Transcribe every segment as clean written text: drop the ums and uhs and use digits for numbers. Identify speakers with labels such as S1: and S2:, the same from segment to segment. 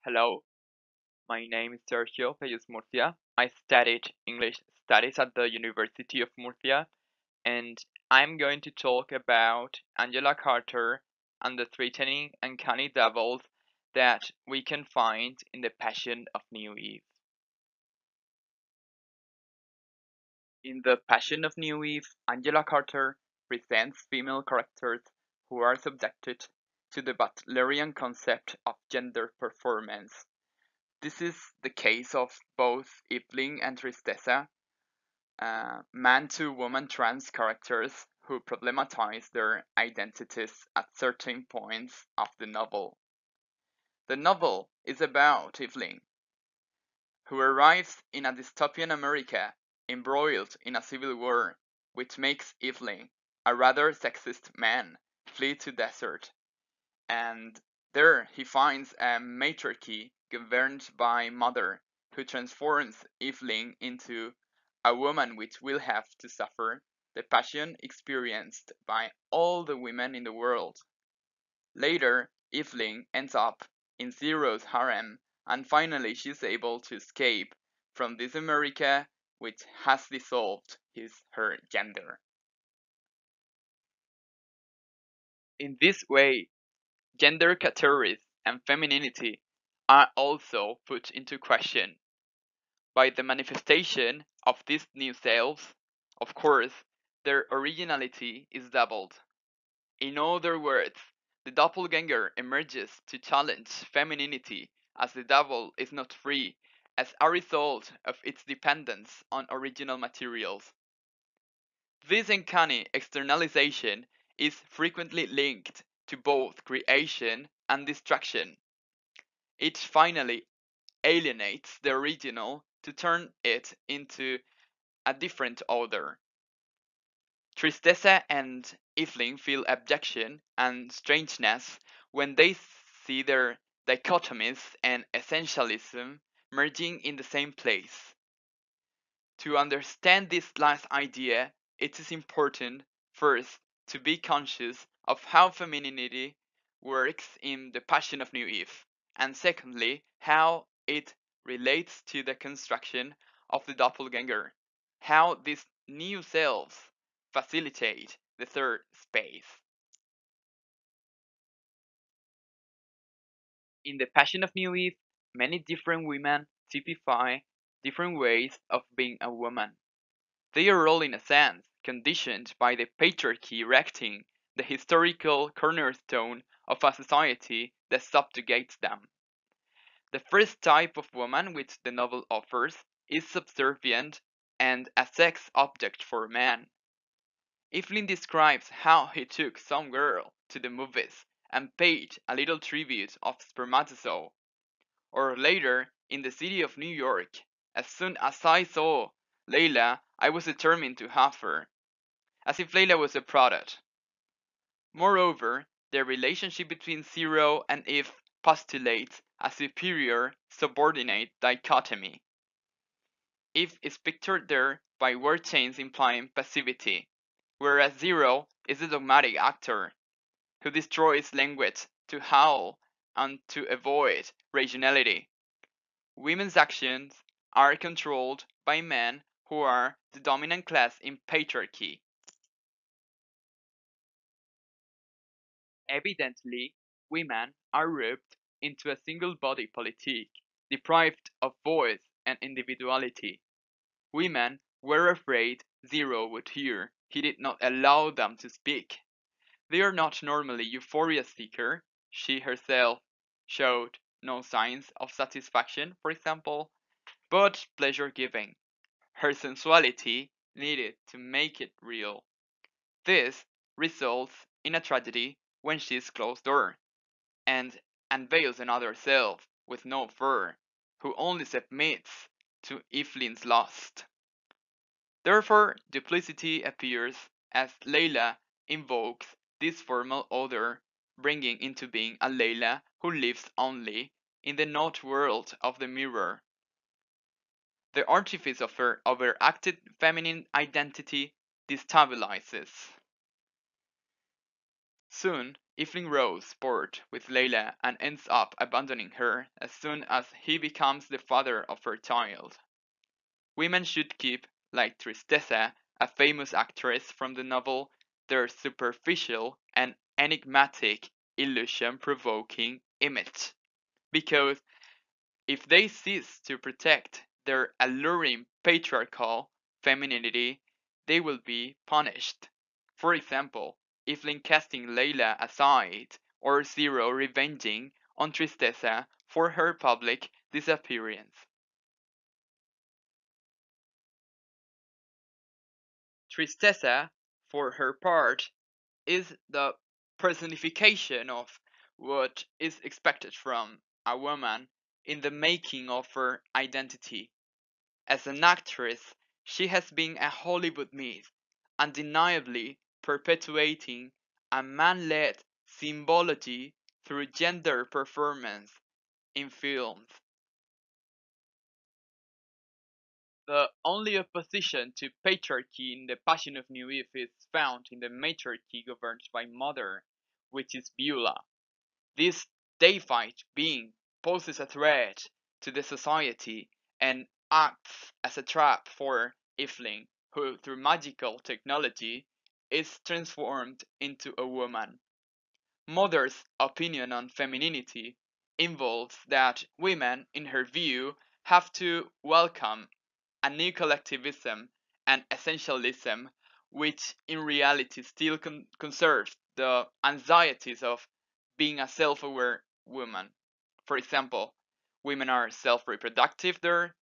S1: Hello, my name is Sergio, Pellús, Murcia. I studied English studies at the University of Murcia, and I'm going to talk about Angela Carter and the threatening uncanny devils that we can find in the Passion of New Eve. In the Passion of New Eve, Angela Carter presents female characters who are subjected to the Butlerian concept of gender performance. This is the case of both Evelyn and Tristeza, man to woman trans characters who problematize their identities at certain points of the novel. The novel is about Evelyn, who arrives in a dystopian America embroiled in a civil war, which makes Evelyn, a rather sexist man, flee to desert, and there he finds a matriarchy governed by Mother, who transforms Evelyn into a woman which will have to suffer the passion experienced by all the women in the world. Later, Evelyn ends up in Zero's harem, and finally she's able to escape from this America which has dissolved her gender. In this way, gender categories and femininity are also put into question by the manifestation of these new selves. Of course, their originality is doubled. In other words, the doppelganger emerges to challenge femininity as the double is not free as a result of its dependence on original materials. This uncanny externalization is frequently linked to both creation and destruction. It finally alienates the original to turn it into a different other. Tristeza and Evelyn feel abjection and strangeness when they see their dichotomies and essentialism merging in the same place. To understand this last idea, it is important first to be conscious of how femininity works in the Passion of New Eve, and secondly, how it relates to the construction of the doppelganger, how these new selves facilitate the third space. In the Passion of New Eve, many different women typify different ways of being a woman. They are all, in a sense, conditioned by the patriarchy erecting the historical cornerstone of a society that subjugates them. The first type of woman which the novel offers is subservient and a sex object for men. Evelyn describes how he took some girl to the movies and paid a little tribute of spermatozoa. Or later, in the city of New York, as soon as I saw Layla, I was determined to have her, as if Layla was a product. Moreover, the relationship between Zero and Eve postulates a superior subordinate dichotomy. Eve is pictured there by word chains implying passivity, whereas Zero is the dogmatic actor who destroys language to howl and to avoid rationality. Women's actions are controlled by men who are the dominant class in patriarchy. Evidently, women are roped into a single body politique, deprived of voice and individuality. Women were afraid Zero would hear he did not allow them to speak. They are not normally euphoria seeker. She herself showed no signs of satisfaction, for example, but pleasure giving. Her sensuality needed to make it real. This results in a tragedy when she is closed door and unveils another self with no fur, who only submits to Evelyn's lust. Therefore, duplicity appears as Layla invokes this formal other, bringing into being a Layla who lives only in the not world of the mirror. The artifice of her overacted feminine identity destabilizes. Soon, Evelyn grows bored with Layla and ends up abandoning her as soon as he becomes the father of her child. Women should keep, like Tristeza, a famous actress from the novel, their superficial and enigmatic, illusion-provoking image. Because if they cease to protect their alluring patriarchal femininity, they will be punished. For example, Evelyn casting Layla aside, or Zero revenging on Tristeza for her public disappearance. Tristeza, for her part, is the personification of what is expected from a woman in the making of her identity. As an actress, she has been a Hollywood myth, undeniably perpetuating a man-led symbology through gender performance in films. The only opposition to patriarchy in The Passion of New Eve is found in the matriarchy governed by Mother, which is Beulah. This deified being poses a threat to the society and acts as a trap for Evelyn, who through magical technology is transformed into a woman. Mother's opinion on femininity involves that women, in her view, have to welcome a new collectivism and essentialism, which in reality still conserves the anxieties of being a self-aware woman. For example, women are self-reproductive there,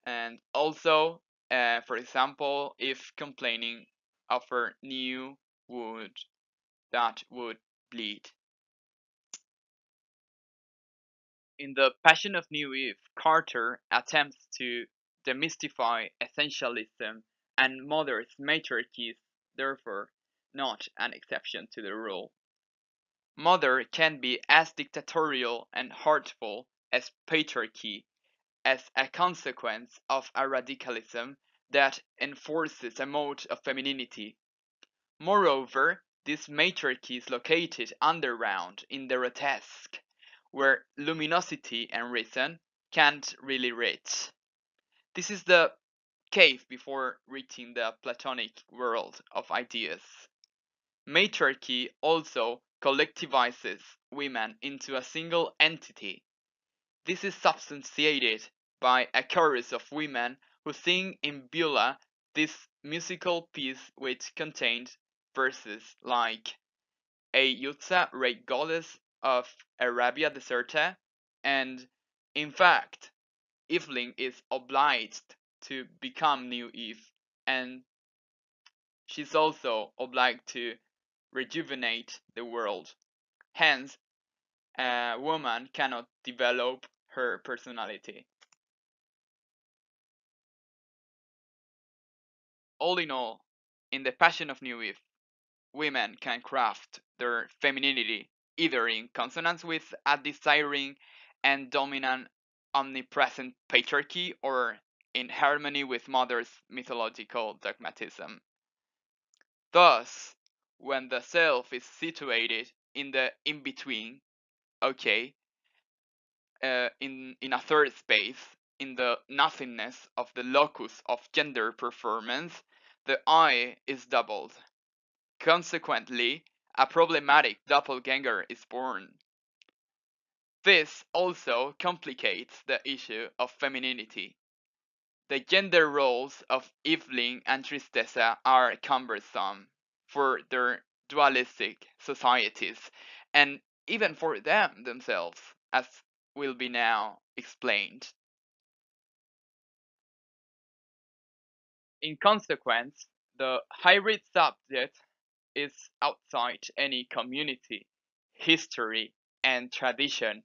S1: and also, for example, if complaining of her new wound that would bleed. In The Passion of New Eve, Carter attempts to demystify essentialism, and Mother's matriarchy is therefore not an exception to the rule. Mother can be as dictatorial and hurtful as patriarchy as a consequence of a radicalism that enforces a mode of femininity. Moreover, this matriarchy is located underground in the grotesque, where luminosity and reason can't really reach. This is the cave before reaching the Platonic world of ideas. Matriarchy also collectivizes women into a single entity. This is substantiated by a chorus of women who sing in Beulah, this musical piece which contained verses like Yutza, great goddess of Arabia Deserta, and in fact, Evelyn is obliged to become New Eve, and she's also obliged to rejuvenate the world. Hence, a woman cannot develop her personality. All in all, in the Passion of New Eve, women can craft their femininity either in consonance with a desiring and dominant omnipresent patriarchy or in harmony with Mother's mythological dogmatism. Thus, when the self is situated in the in between, okay, in a third space, in the nothingness of the locus of gender performance, the I is doubled. Consequently, a problematic doppelganger is born. This also complicates the issue of femininity. The gender roles of Evelyn and Tristeza are cumbersome for their dualistic societies, and even for them themselves, as will be now explained. In consequence, the hybrid subject is outside any community, history, and tradition.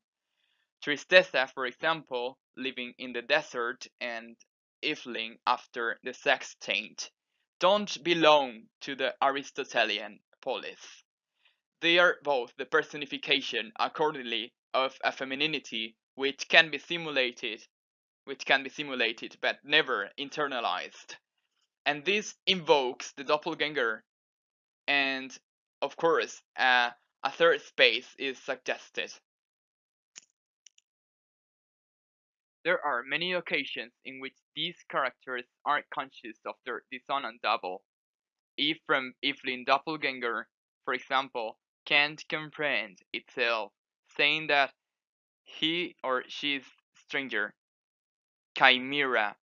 S1: Tristeza, for example, living in the desert, and Evelyn after the sex change, don't belong to the Aristotelian polis. They are both the personification, accordingly, of a femininity which can be simulated but never internalized. And this invokes the doppelganger, and of course, a third space is suggested. There are many occasions in which these characters are conscious of their dissonant double. If from Evelyn doppelganger, for example, can't comprehend itself, saying that he or she is stranger, chimera,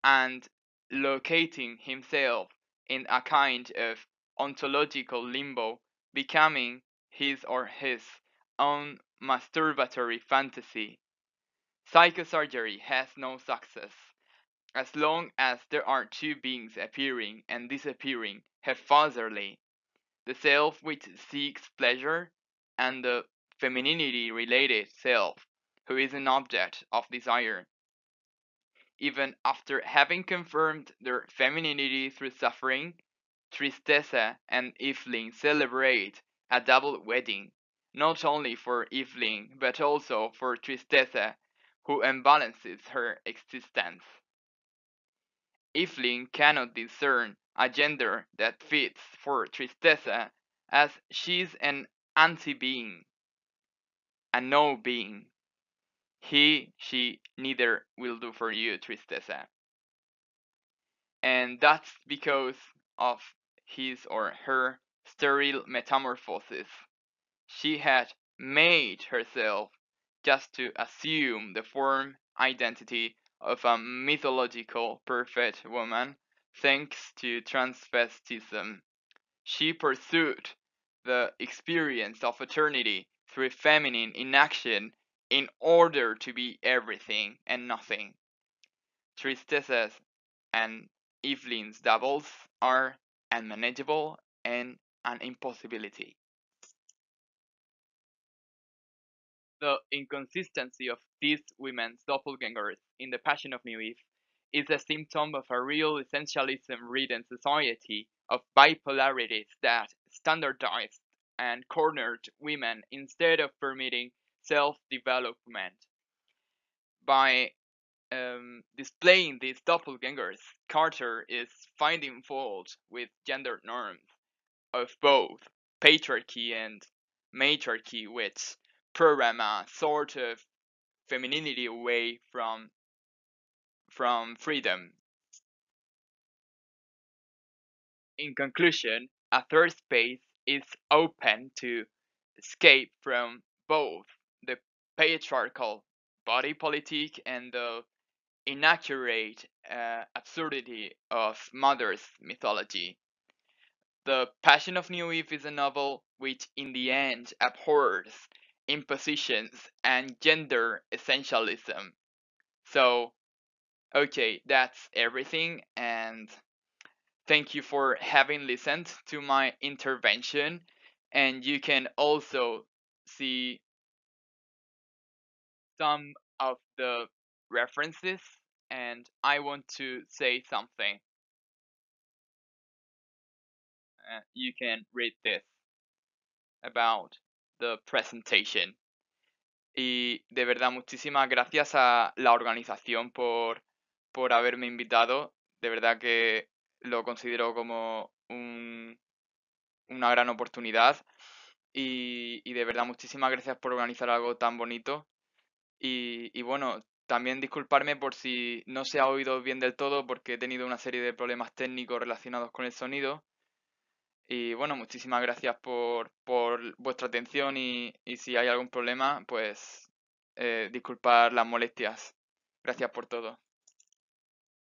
S1: and locating himself in a kind of ontological limbo, becoming his or his own masturbatory fantasy. Psychosurgery has no success. As long as there are two beings appearing and disappearing haphazardly, the self which seeks pleasure and the femininity related self who is an object of desire, even after having confirmed their femininity through suffering, Tristeza and Evelyn celebrate a double wedding, not only for Evelyn but also for Tristeza, who imbalances her existence. Evelyn cannot discern a gender that fits for Tristeza, as she's an anti-being, a no being. He, she, neither will do for you, Tristeza. And that's because of his or her sterile metamorphosis. She had made herself just to assume the form identity of a mythological perfect woman thanks to transvestism. She pursued the experience of eternity through feminine inaction in order to be everything and nothing. Tristezas and Evelyn's doubles are unmanageable and an impossibility. The inconsistency of these women's doppelgangers in The Passion of New Eve is a symptom of a real essentialism-ridden society of bipolarities that standardized and cornered women instead of permitting self-development. By displaying these doppelgangers, Carter is finding fault with gender norms of both patriarchy and matriarchy, which program a sort of femininity away from freedom. In conclusion, a third space is open to escape from both the patriarchal body politic and the inaccurate absurdity of mother's mythology. The Passion of New Eve is a novel which in the end abhors impositions and gender essentialism. So, okay, that's everything, and thank you for having listened to my intervention. And you can also see some of the references, and I want to say something. You can read this about the presentation. Y de verdad, muchísimas gracias a la organización por haberme invitado. De verdad que lo considero como una gran oportunidad. Y de verdad, muchísimas gracias por organizar algo tan bonito. Y bueno, también disculparme por si no se ha oído bien del todo porque he tenido una serie de problemas técnicos relacionados con el sonido. Y bueno, muchísimas gracias por vuestra atención y si hay algún problema, pues disculpar las molestias. Gracias por todo.